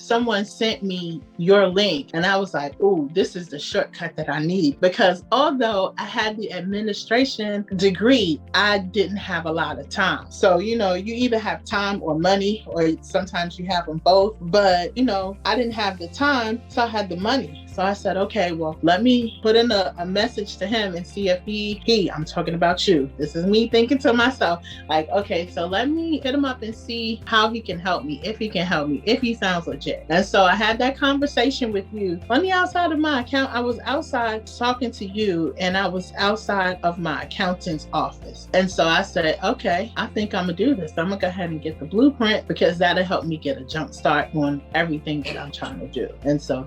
someone sent me your link and I was like, ooh, this is the shortcut that I need. Because although I had the administration degree, I didn't have a lot of time. So, you either have time or money, or sometimes you have them both. But, I didn't have the time, so I had the money. So I said, okay, well, let me put in a message to him and see if I'm talking about you. This is me thinking to myself, like, okay, so let me hit him up and see how he can help me, if he sounds legit. And so I had that conversation with you on the outside of my account. I was outside talking to you and I was outside of my accountant's office. And so I said, okay, I think I'm gonna do this. I'm gonna go ahead and get the blueprint because that'll help me get a jump start on everything that I'm trying to do. And so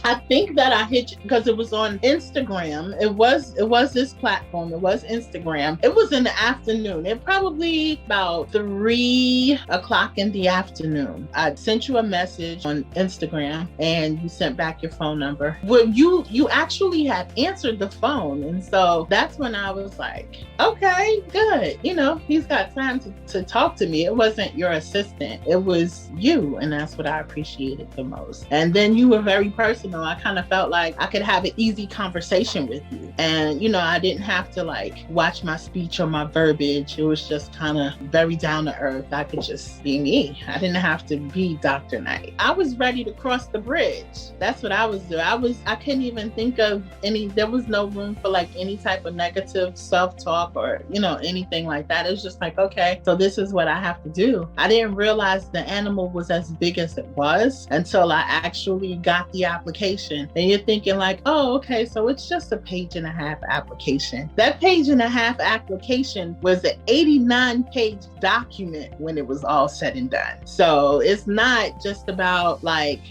I think that I hit you because it was on Instagram. It was this platform. It was Instagram. It was in the afternoon. It probably about 3 o'clock in the afternoon. I sent you a message on Instagram and you sent back your phone number. Well, you actually had answered the phone. And so that's when I was like, okay, good. He's got time to talk to me. It wasn't your assistant. It was you. And that's what I appreciated the most. And then you were very personal. I kind of felt like I could have an easy conversation with you. And, I didn't have to watch my speech or my verbiage. It was just kind of very down to earth. I could just be me. I didn't have to be Dr. Knight. I was ready to cross the bridge. That's what I was doing. I couldn't even think of there was no room for any type of negative self-talk or, anything like that. It was just like, okay, so this is what I have to do. I didn't realize the animal was as big as it was until I actually got the application. And you're thinking oh, okay, so it's just a 1.5-page application. That 1.5-page application was an 89-page document when it was all said and done. So it's not just about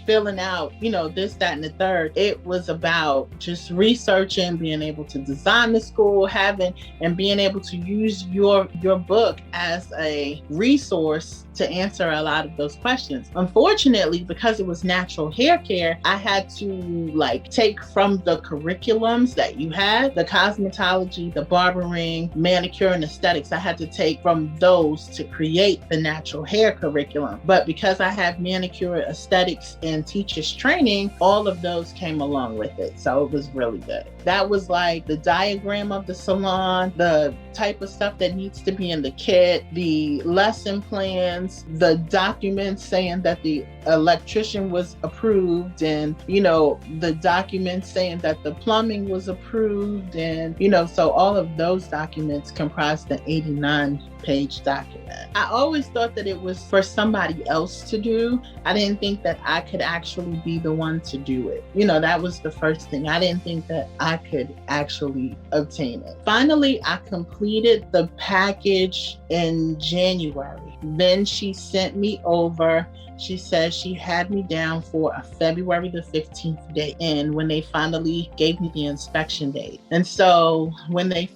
filling out, this, that, and the third. It was about just researching, being able to design the school, and being able to use your book as a resource to answer a lot of those questions. Unfortunately, because it was natural hair care, I had to take from the curriculums that you had, the cosmetology, the barbering, manicure, and aesthetics. I had to take from those to create the natural hair curriculum. But because I have manicure, aesthetics, and teachers training, all of those came along with it. So it was really good. That was the diagram of the salon, the type of stuff that needs to be in the kit, the lesson plans, the documents saying that the electrician was approved, and the documents saying that the plumbing was approved, and so all of those documents comprised the 89-page document. I always thought that it was for somebody else to do. I didn't think that I could actually be the one to do it. That was the first thing. I didn't think that I could actually obtain it. Finally, I completed the package in January. Then she sent me over. She said she had me down for a February the 15th date, and when they finally gave me the inspection date. And so when they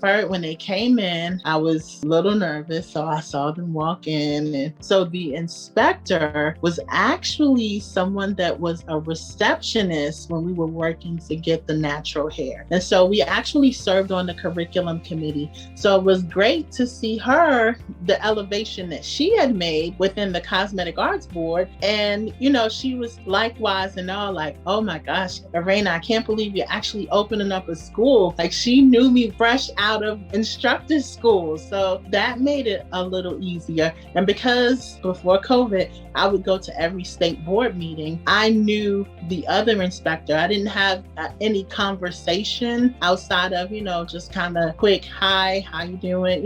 came in, I was a little nervous. So I saw them walk in. And so the inspector was actually someone that was a receptionist when we were working to get the natural hair. And so we actually served on the curriculum committee. So it was great to see her, the elevation that she had made within the Cosmetic Arts Board. And, she was likewise and all oh my gosh, Airaina, I can't believe you're actually opening up a school. She knew me fresh out of instructor school. So that made it a little easier. And because before COVID, I would go to every state board meeting, I knew the other inspector. I didn't have any conversation outside of, just kind of quick, hi, how you doing?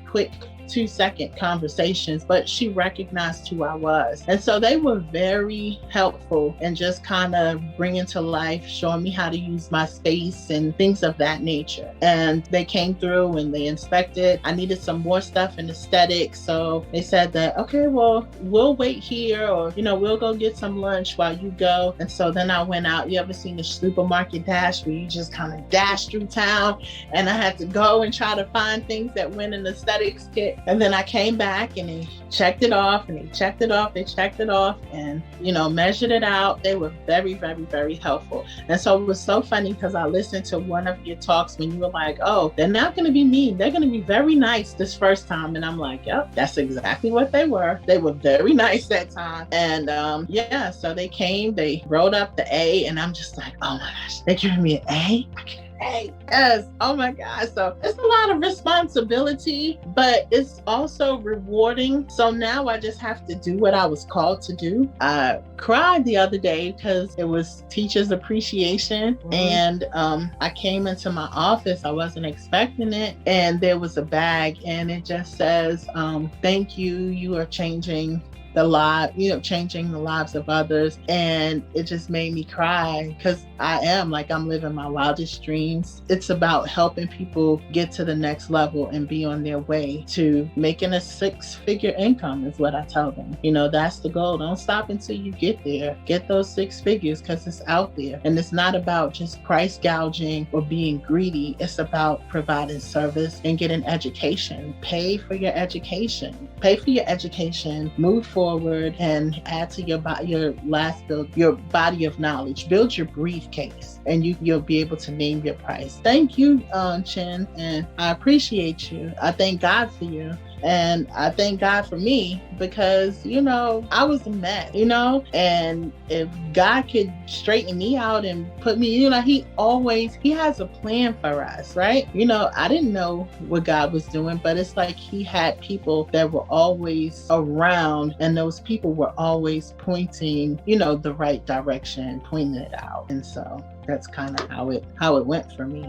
Quick 2-second conversations, but she recognized who I was. And so they were very helpful and just kind of bringing to life, showing me how to use my space and things of that nature. And they came through and they inspected. I needed some more stuff in aesthetics. So they said that, okay, well, we'll wait here, or, we'll go get some lunch while you go. And so then I went out. You ever seen the 𝗍𝗶 dash where you just kind of dash through town? And I had to go and try to find things that went in the aesthetics kit. And then I came back and they checked it off and they checked it off, and, measured it out. They were very, very, very helpful. And so it was so funny because I listened to one of your talks when you were like, oh, they're not going to be mean. They're going to be very nice this first time. And I'm like, yep, that's exactly what they were. They were very nice that time. And so they came, they wrote up the A, and I'm just like, oh my gosh, they're giving me an A? Hey, yes. Oh my God. So it's a lot of responsibility, but it's also rewarding. So now I just have to do what I was called to do. I cried the other day because it was Teachers Appreciation. And I came into my office. I wasn't expecting it. And there was a bag and it just says, thank you. You are changing changing the lives of others. And it just made me cry because I'm living my wildest dreams. It's about helping people get to the next level and be on their way to making a 6-figure income is what I tell them. That's the goal. Don't stop until you get there. Get those 6 figures because it's out there. And it's not about just price gouging or being greedy. It's about providing service and getting education. Pay for your education. Move forward and add to your body of knowledge. Build your briefcase, and you'll be able to name your price. Thank you, Chin, and I appreciate you. I thank God for you. And I thank God for me because, I was a mess, and if God could straighten me out and put me, he has a plan for us, right? I didn't know what God was doing, but it's like he had people that were always around, and those people were always pointing, the right direction, pointing it out. And so that's kind of how it went for me.